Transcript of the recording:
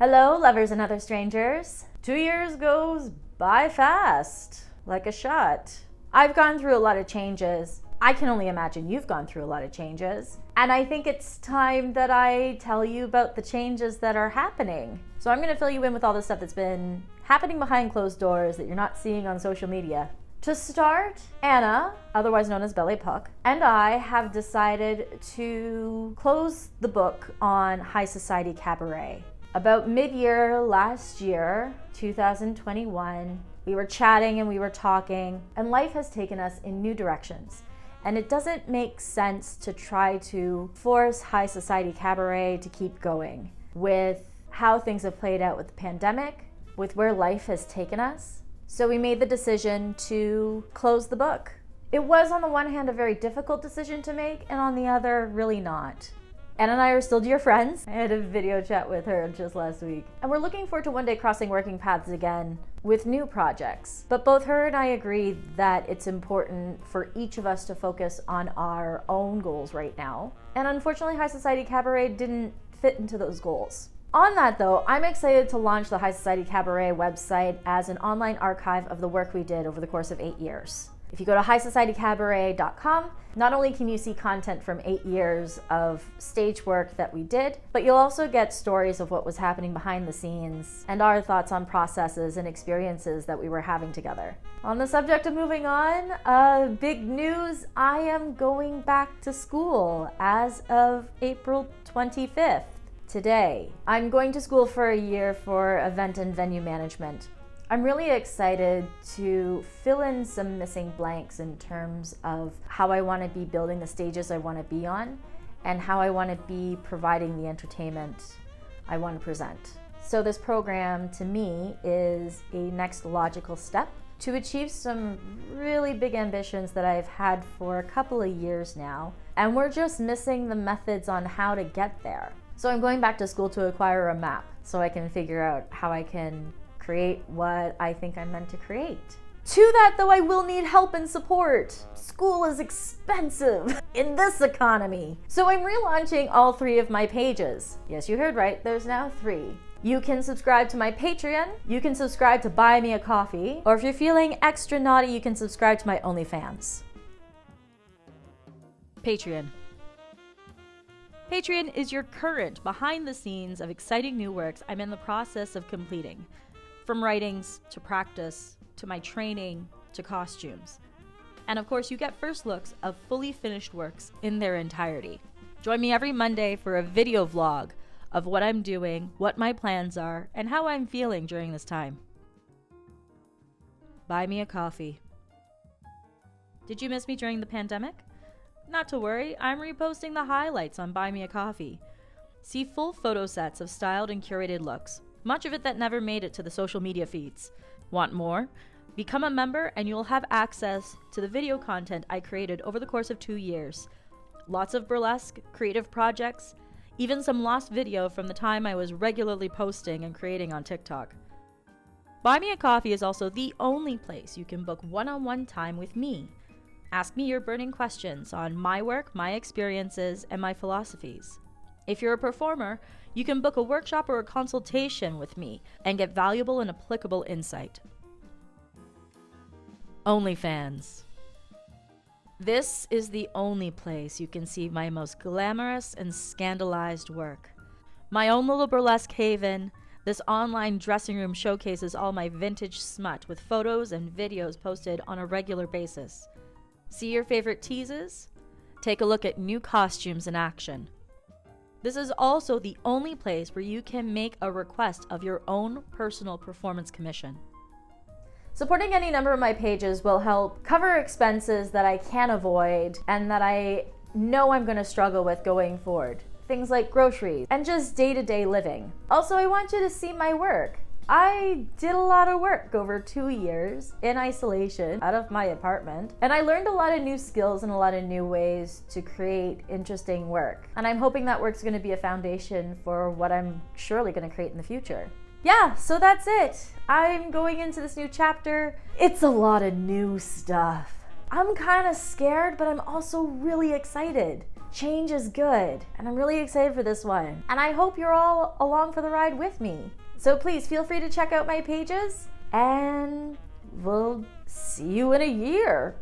Hello, lovers and other strangers. 2 years goes by fast, like a shot. I've gone through a lot of changes. I can only imagine you've gone through a lot of changes. And I think it's time that I tell you about the changes that are happening. So I'm gonna fill you in with all the stuff that's been happening behind closed doors that you're not seeing on social media. To start, Anna, otherwise known as Belly Puck, and I have decided to close the book on High Society Cabaret. About mid-year last year, 2021, we were chatting and we were talking, and life has taken us in new directions. And it doesn't make sense to try to force High Society Cabaret to keep going with how things have played out with the pandemic, with where life has taken us. So we made the decision to close the book. It was, on the one hand, a very difficult decision to make, and on the other, really not. Anna and I are still dear friends. I had a video chat with her just last week. And we're looking forward to one day crossing working paths again with new projects. But both her and I agree that it's important for each of us to focus on our own goals right now. And unfortunately, High Society Cabaret didn't fit into those goals. On that though, I'm excited to launch the High Society Cabaret website as an online archive of the work we did over the course of 8 years. If you go to highsocietycabaret.com, not only can you see content from 8 years of stage work that we did, but you'll also get stories of what was happening behind the scenes and our thoughts on processes and experiences that we were having together. On the subject of moving on, big news, I am going back to school as of April 25th. Today. I'm going to school for a year for event and venue management. I'm really excited to fill in some missing blanks in terms of how I want to be building the stages I want to be on and how I want to be providing the entertainment I want to present. So this program to me is a next logical step to achieve some really big ambitions that I've had for a couple of years now, and we're just missing the methods on how to get there. So I'm going back to school to acquire a map so I can figure out how I can create what I think I'm meant to create. To that though, I will need help and support. School is expensive in this economy. So I'm relaunching all 3 of my pages. Yes, you heard right, there's now 3. You can subscribe to my Patreon, you can subscribe to Buy Me a Coffee, or if you're feeling extra naughty, you can subscribe to my OnlyFans. Patreon. Patreon is your current behind the scenes of exciting new works I'm in the process of completing. From writings, to practice, to my training, to costumes. And of course, you get first looks of fully finished works in their entirety. Join me every Monday for a video vlog of what I'm doing, what my plans are, and how I'm feeling during this time. Buy me a coffee. Did you miss me during the pandemic? Not to worry, I'm reposting the highlights on Buy Me a Coffee. See full photo sets of styled and curated looks, much of it that never made it to the social media feeds. Want more? Become a member and you'll have access to the video content I created over the course of 2 years. Lots of burlesque, creative projects, even some lost video from the time I was regularly posting and creating on TikTok. Buy Me a Coffee is also the only place you can book one-on-one time with me. Ask me your burning questions on my work, my experiences, and my philosophies. If you're a performer, you can book a workshop or a consultation with me and get valuable and applicable insight. OnlyFans. This is the only place you can see my most glamorous and scandalized work. My own little burlesque haven, this online dressing room showcases all my vintage smut with photos and videos posted on a regular basis. See your favorite teases? Take a look at new costumes in action. This is also the only place where you can make a request of your own personal performance commission. Supporting any number of my pages will help cover expenses that I can avoid and that I know I'm going to struggle with going forward. Things like groceries and just day-to-day living. Also, I want you to see my work. I did a lot of work over 2 years in isolation out of my apartment, and I learned a lot of new skills and a lot of new ways to create interesting work. And I'm hoping that work's gonna be a foundation for what I'm surely gonna create in the future. Yeah, so that's it. I'm going into this new chapter. It's a lot of new stuff. I'm kind of scared, but I'm also really excited. Change is good, and I'm really excited for this one. And I hope you're all along for the ride with me. So please feel free to check out my pages, and we'll see you in a year.